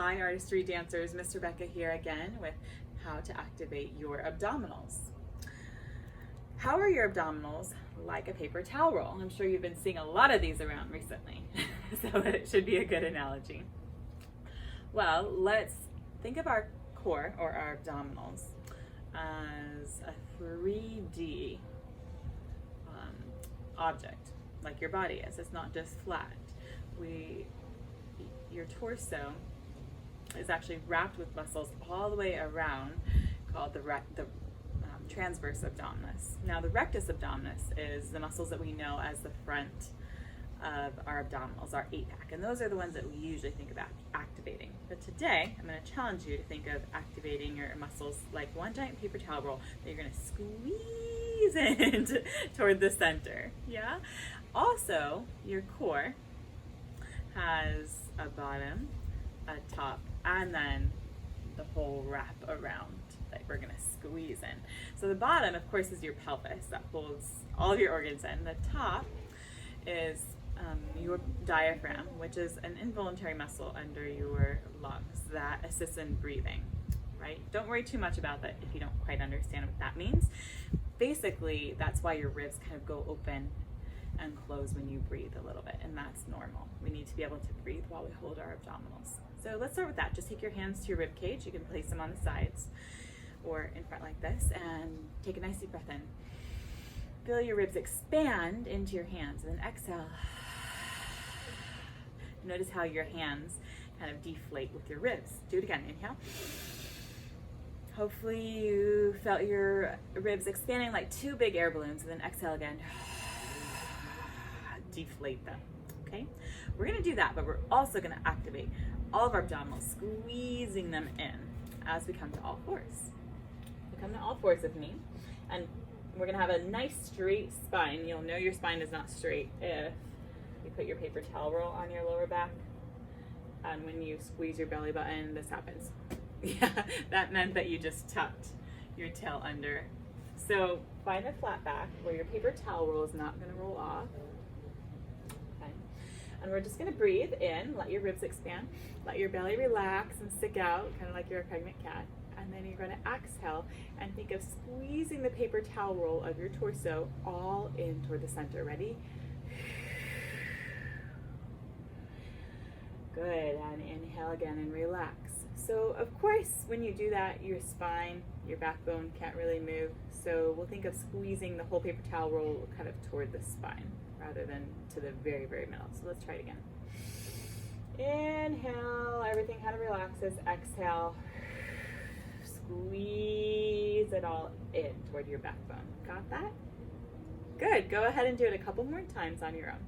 Hi Artistry Dancers, Miss Rebecca here again with how to activate your abdominals. How are your abdominals like a paper towel roll? I'm sure you've been seeing a lot of these around recently, so it should be a good analogy. Well, let's think of our core or our abdominals as a 3D object, like your body is. It's not just flat. Your torso is actually wrapped with muscles all the way around called the transverse abdominis. Now the rectus abdominis is the muscles that we know as the front of our abdominals, our 8-pack, and those are the ones that we usually think about activating. But today I'm going to challenge you to think of activating your muscles like one giant paper towel roll that you're going to squeeze in toward the center. Yeah? Also, your core has a bottom, a top, and then the whole wrap around that we're going to squeeze in. So the bottom, of course, is your pelvis that holds all of your organs in. The top is your diaphragm, which is an involuntary muscle under your lungs that assists in breathing, right? Don't worry too much about that if you don't quite understand what that means. Basically, that's why your ribs kind of go open and close when you breathe a little bit, and that's normal. We need to be able to breathe while we hold our abdominals. So let's start with that. Just take your hands to your rib cage. You can place them on the sides or in front like this, and take a nice deep breath in. Feel your ribs expand into your hands, and then exhale. Notice how your hands kind of deflate with your ribs. Do it again. Inhale. Hopefully you felt your ribs expanding like 2 big air balloons, and then exhale again. Deflate them. Okay, we're going to do that, but we're also going to activate all of our abdominals, squeezing them in as we come to all fours. So come to all fours with me, and we're going to have a nice straight spine. You'll know your spine is not straight if you put your paper towel roll on your lower back, and when you squeeze your belly button, this happens. Yeah, that meant that you just tucked your tail under. So find a flat back where your paper towel roll is not going to roll off. And we're just going to breathe in, let your ribs expand, let your belly relax and stick out, kind of like you're a pregnant cat. And then you're going to exhale and think of squeezing the paper towel roll of your torso all in toward the center. Ready? Good. And inhale again and relax. So of course, when you do that, your spine, your backbone can't really move. So we'll think of squeezing the whole paper towel roll kind of toward the spine rather than to the very, very middle. So let's try it again. Inhale, everything kind of relaxes. Exhale, squeeze it all in toward your backbone. Got that? Good. Go ahead and do it a couple more times on your own.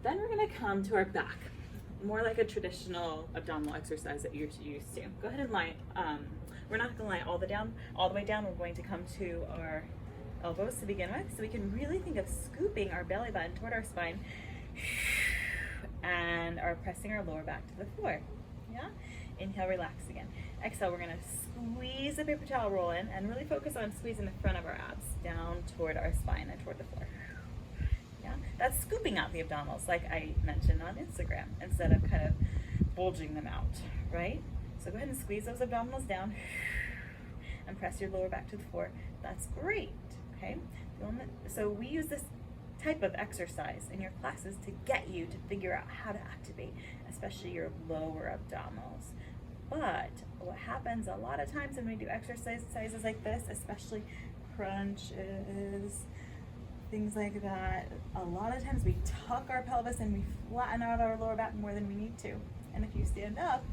Then we're going to come to our back, more like a traditional abdominal exercise that you're used to. Go ahead and lie. We're not going to lie all the way down. We're going to come to our elbows to begin with, so we can really think of scooping our belly button toward our spine and are pressing our lower back to the floor. Yeah? Inhale, relax again. Exhale, we're going to squeeze the paper towel roll in and really focus on squeezing the front of our abs down toward our spine and toward the floor. Yeah? That's scooping out the abdominals like I mentioned on Instagram instead of kind of bulging them out, right? So go ahead and squeeze those abdominals down and press your lower back to the floor. That's great. Okay, so we use this type of exercise in your classes to get you to figure out how to activate, especially your lower abdominals. But what happens a lot of times when we do exercises like this, especially crunches, things like that, a lot of times we tuck our pelvis and we flatten out our lower back more than we need to. And if you stand up,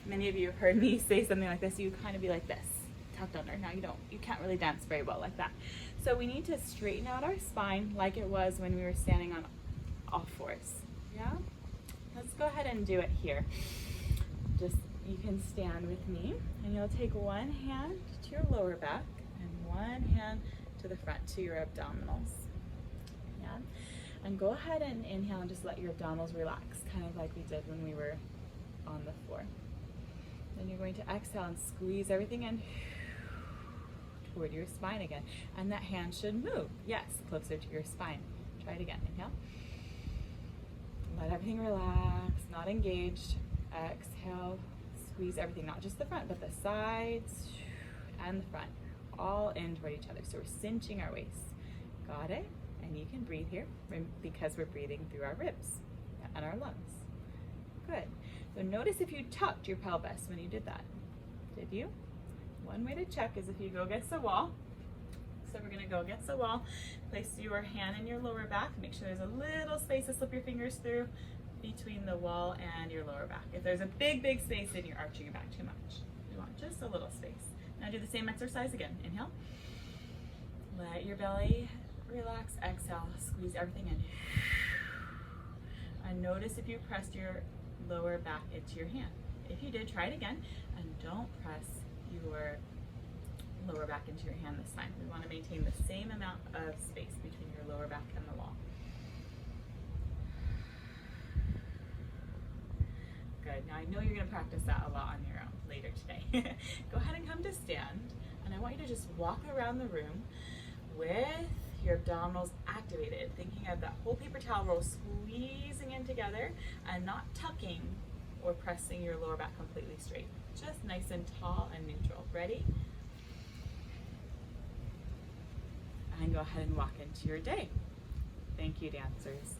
many of you have heard me say something like this, you kind of be like this, tucked under. Now you can't really dance very well like that. So we need to straighten out our spine like it was when we were standing on all fours. Yeah? Let's go ahead and do it here. Just, you can stand with me, and you'll take one hand to your lower back and one hand to the front to your abdominals. Yeah? And go ahead and inhale and just let your abdominals relax, kind of like we did when we were on the floor. Then you're going to exhale and squeeze everything in toward your spine again. And that hand should move. Yes, closer to your spine. Try it again. Inhale. Let everything relax, not engaged. Exhale, squeeze everything, not just the front, but the sides and the front, all in toward each other. So we're cinching our waist. Got it? And you can breathe here because we're breathing through our ribs and our lungs. Good. So notice if you tucked your pelvis when you did that. Did you? One way to check is if you go against the wall. So we're gonna go against the wall, place your hand in your lower back, make sure there's a little space to slip your fingers through between the wall and your lower back. If there's a big space, then you're arching your back too much. You want just a little space. Now do the same exercise again. Inhale. Let your belly relax. Exhale, squeeze everything in. And notice if you pressed your lower back into your hand. If you did, try it again, and don't press your lower back into your hand this time. We want to maintain the same amount of space between your lower back and the wall. Good. Now I know you're going to practice that a lot on your own later today. Go ahead and come to stand, and I want you to just walk around the room with your abdominals activated, thinking of that whole paper towel roll squeezing in together and not tucking or pressing your lower back completely straight. Just nice and tall and neutral. Ready? And go ahead and walk into your day. Thank you, dancers.